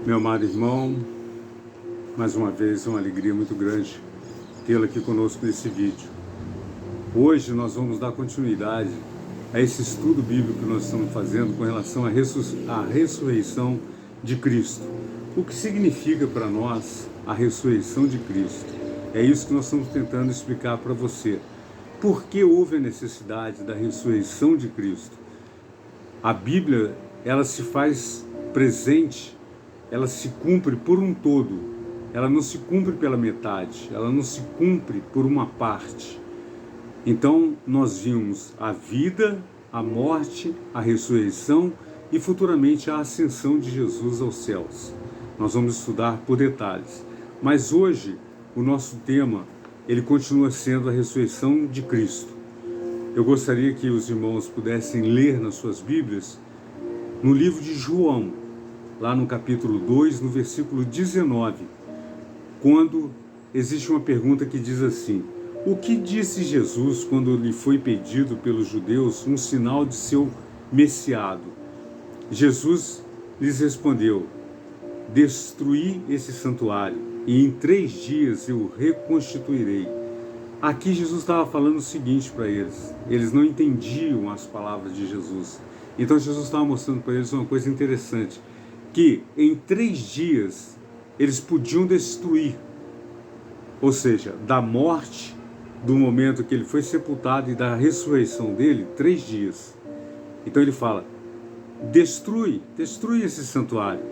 Meu amado irmão, mais uma vez é uma alegria muito grande tê-lo aqui conosco nesse vídeo. Hoje nós vamos dar continuidade a esse estudo bíblico que nós estamos fazendo com relação à ressurreição de Cristo. O que significa para nós a ressurreição de Cristo? É isso que nós estamos tentando explicar para você. Por que houve a necessidade da ressurreição de Cristo? A Bíblia, ela se faz presente, ela se cumpre por um todo, ela não se cumpre pela metade, ela não se cumpre por uma parte. Então nós vimos a vida, a morte, a ressurreição e futuramente a ascensão de Jesus aos céus. Nós vamos estudar por detalhes, mas hoje o nosso tema, ele continua sendo a ressurreição de Cristo. Eu gostaria que os irmãos pudessem ler nas suas Bíblias, no livro de João, lá no capítulo 2, no versículo 19, quando existe uma pergunta que diz assim: o que disse Jesus quando lhe foi pedido pelos judeus um sinal de seu messiado? Jesus lhes respondeu: destruí esse santuário e em 3 dias eu o reconstituirei. Aqui Jesus estava falando o seguinte para eles não entendiam as palavras de Jesus. Então Jesus estava mostrando para eles uma coisa interessante, que em 3 dias eles podiam destruir, ou seja, da morte, do momento que ele foi sepultado e da ressurreição dele, 3 dias. Então ele fala: destrui esse santuário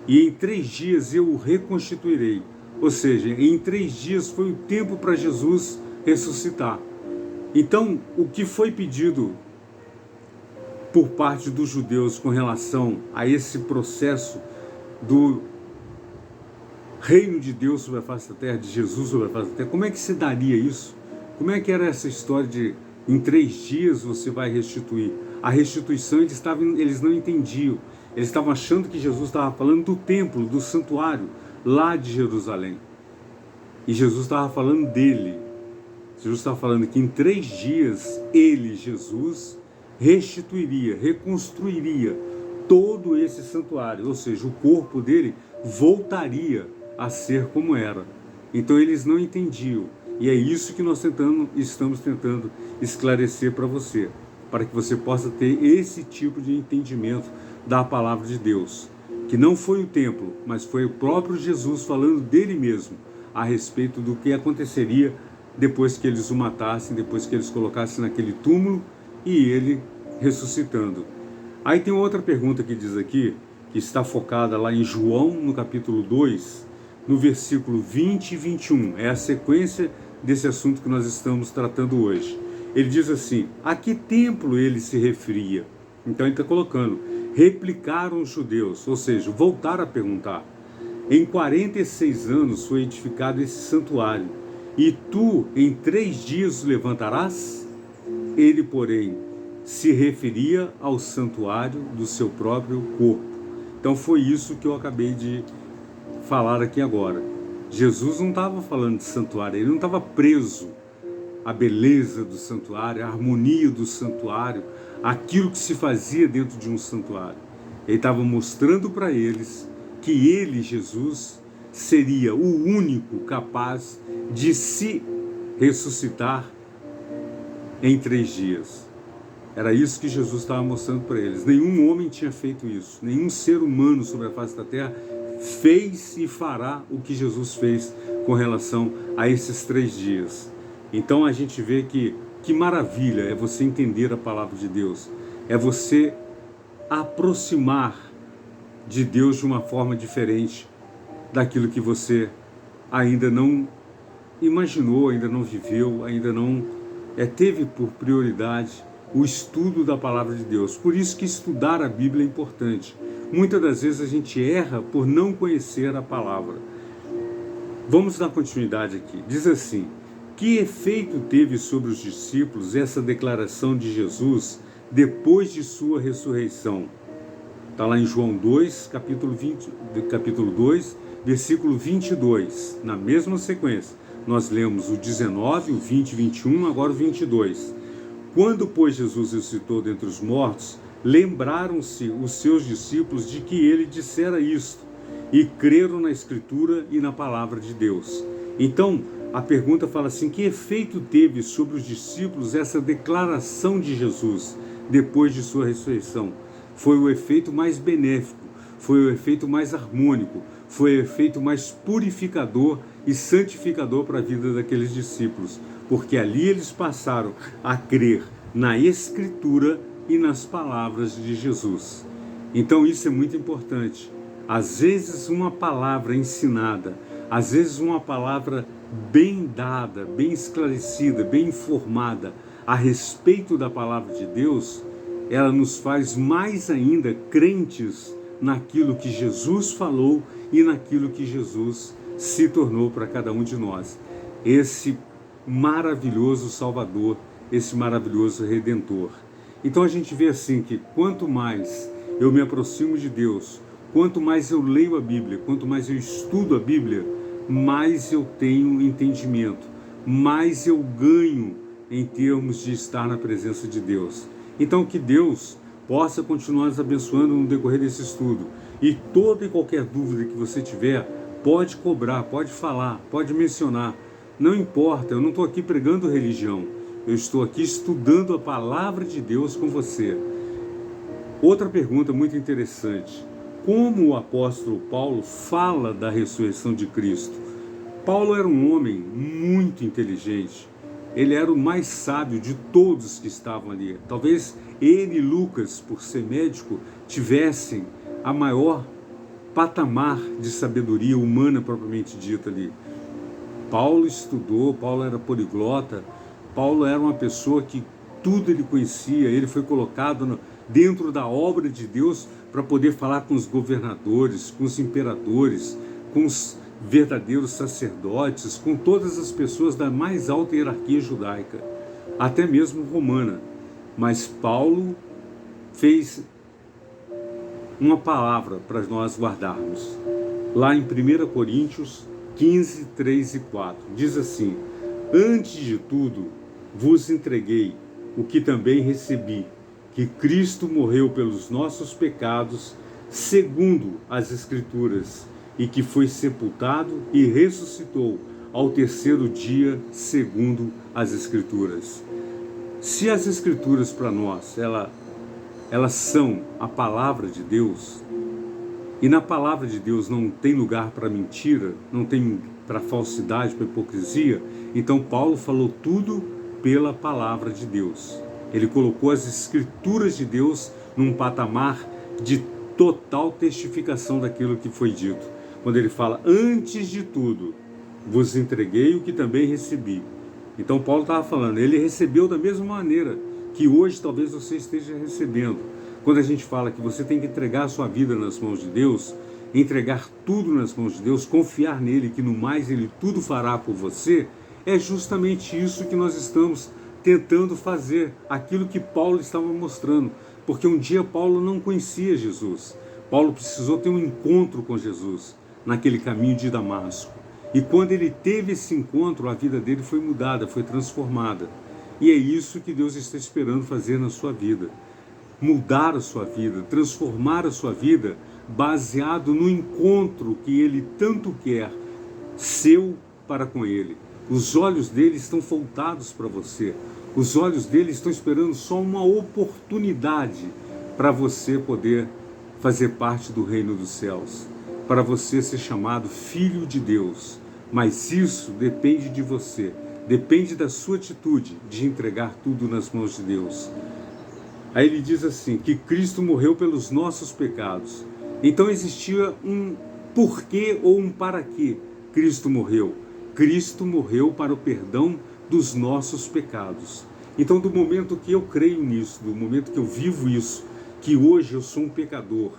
e em 3 dias eu o reconstituirei. Ou seja, em 3 dias foi o tempo para Jesus ressuscitar. Então, o que foi pedido por parte dos judeus com relação a esse processo do reino de Deus sobre a face da terra, de Jesus sobre a face da terra, como é que se daria isso? Como é que era essa história de em 3 dias você vai restituir? A restituição eles não entendiam. Eles estavam achando que Jesus estava falando do templo, do santuário, lá de Jerusalém. E Jesus estava falando dele. Jesus estava falando que em 3 dias ele, Jesus, restituiria, reconstruiria todo esse santuário, ou seja, o corpo dele voltaria a ser como era. Então eles não entendiam, e é isso que nós estamos tentando esclarecer para você, para que você possa ter esse tipo de entendimento da palavra de Deus, que não foi o templo, mas foi o próprio Jesus falando dele mesmo, a respeito do que aconteceria depois que eles o matassem, depois que eles colocassem naquele túmulo e ele ressuscitando. Aí tem outra pergunta que diz aqui, que está focada lá em João, no capítulo 2, no versículo 20 e 21. É a sequência desse assunto que nós estamos tratando hoje. Ele diz assim: a que templo ele se referia? Então ele está colocando: replicaram os judeus, ou seja, voltaram a perguntar. Em 46 anos foi edificado esse santuário, e tu em 3 dias o levantarás? Ele, porém, se referia ao santuário do seu próprio corpo. Então foi isso que eu acabei de falar aqui agora. Jesus não estava falando de santuário, ele não estava preso à beleza do santuário, à harmonia do santuário, aquilo que se fazia dentro de um santuário. Ele estava mostrando para eles que ele, Jesus, seria o único capaz de se ressuscitar em 3 dias. Era isso que Jesus estava mostrando para eles. Nenhum homem tinha feito isso. Nenhum ser humano sobre a face da terra fez e fará o que Jesus fez com relação a esses 3 dias. Então a gente vê que maravilha é você entender a palavra de Deus. É você aproximar de Deus de uma forma diferente daquilo que você ainda não imaginou, ainda não viveu, ainda não teve por prioridade o estudo da palavra de Deus. Por isso que estudar a Bíblia é importante. Muitas das vezes a gente erra por não conhecer a palavra. Vamos dar continuidade aqui. Diz assim: que efeito teve sobre os discípulos essa declaração de Jesus depois de sua ressurreição? Está lá em João 2, capítulo 2, versículo 22. Na mesma sequência, nós lemos o 19, o 20 e 21, agora o 22. Quando, pois, Jesus ressuscitou dentre os mortos, lembraram-se os seus discípulos de que ele dissera isto, e creram na Escritura e na palavra de Deus. Então, a pergunta fala assim: que efeito teve sobre os discípulos essa declaração de Jesus depois de sua ressurreição? Foi o efeito mais benéfico, foi o efeito mais harmônico, foi o efeito mais purificador e santificador para a vida daqueles discípulos, porque ali eles passaram a crer na Escritura e nas palavras de Jesus. Então isso é muito importante. Às vezes uma palavra ensinada, às vezes uma palavra bem dada, bem esclarecida, bem informada a respeito da palavra de Deus, ela nos faz mais ainda crentes naquilo que Jesus falou e naquilo que Jesus se tornou para cada um de nós. Esse maravilhoso Salvador, esse maravilhoso Redentor. Então a gente vê assim que quanto mais eu me aproximo de Deus, quanto mais eu leio a Bíblia, quanto mais eu estudo a Bíblia, mais eu tenho entendimento, mais eu ganho em termos de estar na presença de Deus. Então que Deus possa continuar nos abençoando no decorrer desse estudo. E toda e qualquer dúvida que você tiver, pode cobrar, pode falar, pode mencionar. Não importa, eu não estou aqui pregando religião. Eu estou aqui estudando a palavra de Deus com você. Outra pergunta muito interessante: como o apóstolo Paulo fala da ressurreição de Cristo? Paulo era um homem muito inteligente. Ele era o mais sábio de todos que estavam ali. Talvez ele e Lucas, por ser médico, tivessem a maior patamar de sabedoria humana propriamente dita ali. Paulo estudou, Paulo era poliglota, Paulo era uma pessoa que tudo ele conhecia, ele foi colocado dentro da obra de Deus para poder falar com os governadores, com os imperadores, com os verdadeiros sacerdotes, com todas as pessoas da mais alta hierarquia judaica, até mesmo romana. Mas Paulo fez uma palavra para nós guardarmos. Lá em 1 Coríntios 15, 3 e 4, diz assim: antes de tudo vos entreguei o que também recebi, que Cristo morreu pelos nossos pecados, segundo as Escrituras, e que foi sepultado e ressuscitou ao terceiro dia, segundo as Escrituras. Se as Escrituras para nós, elas são a palavra de Deus, e na palavra de Deus não tem lugar para mentira, não tem para falsidade, para hipocrisia, então Paulo falou tudo pela palavra de Deus. Ele colocou as Escrituras de Deus num patamar de total testificação daquilo que foi dito. Quando ele fala, antes de tudo, vos entreguei o que também recebi. Então Paulo estava falando, ele recebeu da mesma maneira que hoje talvez você esteja recebendo. Quando a gente fala que você tem que entregar a sua vida nas mãos de Deus, entregar tudo nas mãos de Deus, confiar nele, que no mais ele tudo fará por você, é justamente isso que nós estamos tentando fazer, aquilo que Paulo estava mostrando. Porque um dia Paulo não conhecia Jesus. Paulo precisou ter um encontro com Jesus naquele caminho de Damasco. E quando ele teve esse encontro, a vida dele foi mudada, foi transformada. E é isso que Deus está esperando fazer na sua vida. Mudar a sua vida, transformar a sua vida, baseado no encontro que ele tanto quer, seu para com ele. Os olhos dele estão voltados para você. Os olhos dele estão esperando só uma oportunidade para você poder fazer parte do reino dos céus, para você ser chamado filho de Deus. Mas isso depende de você, depende da sua atitude de entregar tudo nas mãos de Deus. Aí ele diz assim, que Cristo morreu pelos nossos pecados. Então existia um porquê ou um para quê Cristo morreu. Cristo morreu para o perdão dos nossos pecados. Então, do momento que eu creio nisso, do momento que eu vivo isso, que hoje eu sou um pecador,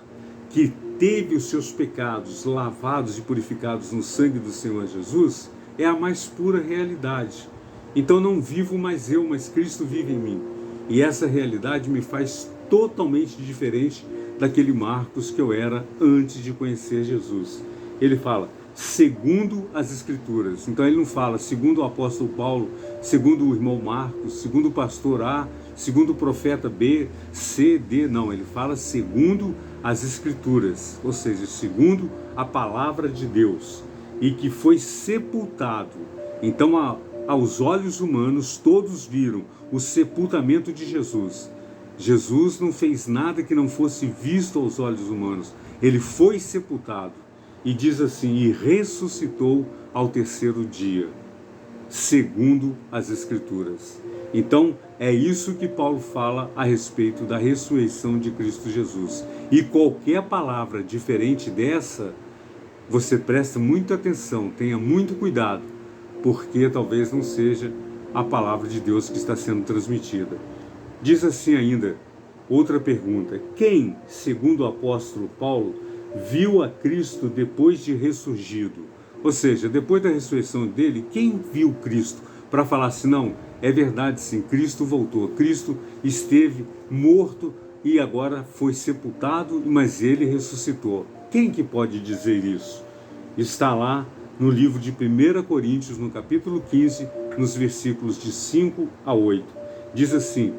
que teve os seus pecados lavados e purificados no sangue do Senhor Jesus, é a mais pura realidade. Então não vivo mais eu, mas Cristo vive em mim. E essa realidade me faz totalmente diferente daquele Marcos que eu era antes de conhecer Jesus. Ele fala, segundo as Escrituras. Então ele não fala segundo o apóstolo Paulo, segundo o irmão Marcos, segundo o pastor A, segundo o profeta B, C, D. Não, ele fala segundo as Escrituras, ou seja, segundo a palavra de Deus, e que foi sepultado. Então, aos olhos humanos, todos viram o sepultamento de Jesus. Jesus não fez nada que não fosse visto aos olhos humanos. Ele foi sepultado. E diz assim, e ressuscitou ao terceiro dia, segundo as Escrituras. Então, é isso que Paulo fala a respeito da ressurreição de Cristo Jesus. E qualquer palavra diferente dessa, você presta muita atenção, tenha muito cuidado, porque talvez não seja a palavra de Deus que está sendo transmitida. Diz assim ainda, outra pergunta, quem, segundo o apóstolo Paulo, viu a Cristo depois de ressurgido? Ou seja, depois da ressurreição dele, quem viu Cristo? Para falar assim, não, é verdade sim, Cristo voltou, Cristo esteve morto e agora foi sepultado, mas ele ressuscitou. Quem que pode dizer isso? Está lá no livro de 1 Coríntios, no capítulo 15, nos versículos de 5 a 8. Diz assim,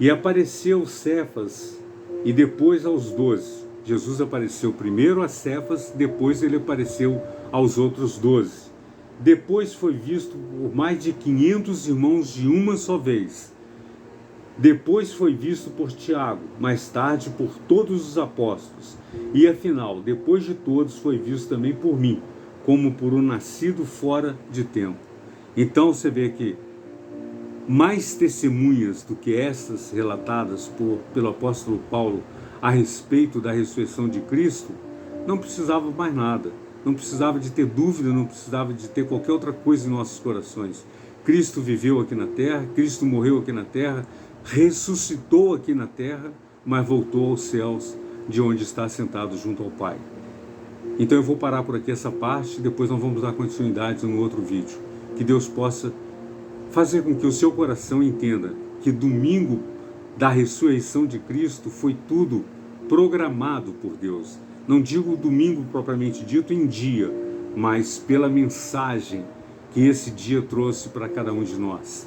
e apareceu Cefas e depois aos 12. Jesus apareceu primeiro a Cefas, depois ele apareceu aos outros 12. Depois foi visto por mais de 500 irmãos de uma só vez. Depois foi visto por Tiago, mais tarde por todos os apóstolos. E afinal, depois de todos, foi visto também por mim, como por um nascido fora de tempo. Então você vê que mais testemunhas do que essas relatadas pelo apóstolo Paulo a respeito da ressurreição de Cristo, não precisava mais nada. Não precisava de ter dúvida, não precisava de ter qualquer outra coisa em nossos corações. Cristo viveu aqui na terra, Cristo morreu aqui na terra, ressuscitou aqui na terra, mas voltou aos céus, de onde está sentado junto ao Pai. Então eu vou parar por aqui essa parte, depois nós vamos dar continuidade no outro vídeo. Que Deus possa fazer com que o seu coração entenda que domingo da ressurreição de Cristo foi tudo programado por Deus. Não digo domingo propriamente dito em dia, mas pela mensagem que esse dia trouxe para cada um de nós.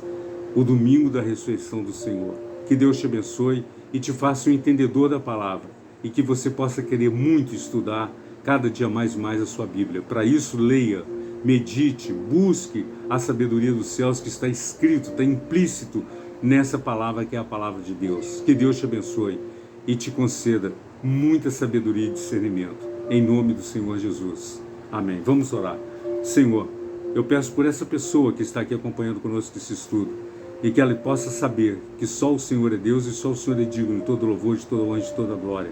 O domingo da ressurreição do Senhor. Que Deus te abençoe e te faça um entendedor da palavra. E que você possa querer muito estudar cada dia mais e mais a sua Bíblia. Para isso, leia, medite, busque a sabedoria dos céus que está escrito, está implícito nessa palavra que é a palavra de Deus. Que Deus te abençoe e te conceda muita sabedoria e discernimento. Em nome do Senhor Jesus. Amém. Vamos orar. Senhor, eu peço por essa pessoa que está aqui acompanhando conosco esse estudo e que ela possa saber que só o Senhor é Deus e só o Senhor é digno de todo louvor, de toda honra, de toda glória.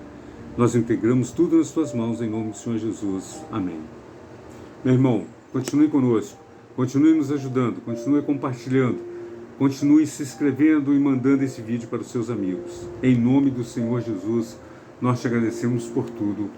Nós integramos tudo nas tuas mãos em nome do Senhor Jesus. Amém. Meu irmão, continue conosco, continue nos ajudando, continue compartilhando, continue se inscrevendo e mandando esse vídeo para os seus amigos. Em nome do Senhor Jesus, nós te agradecemos por tudo.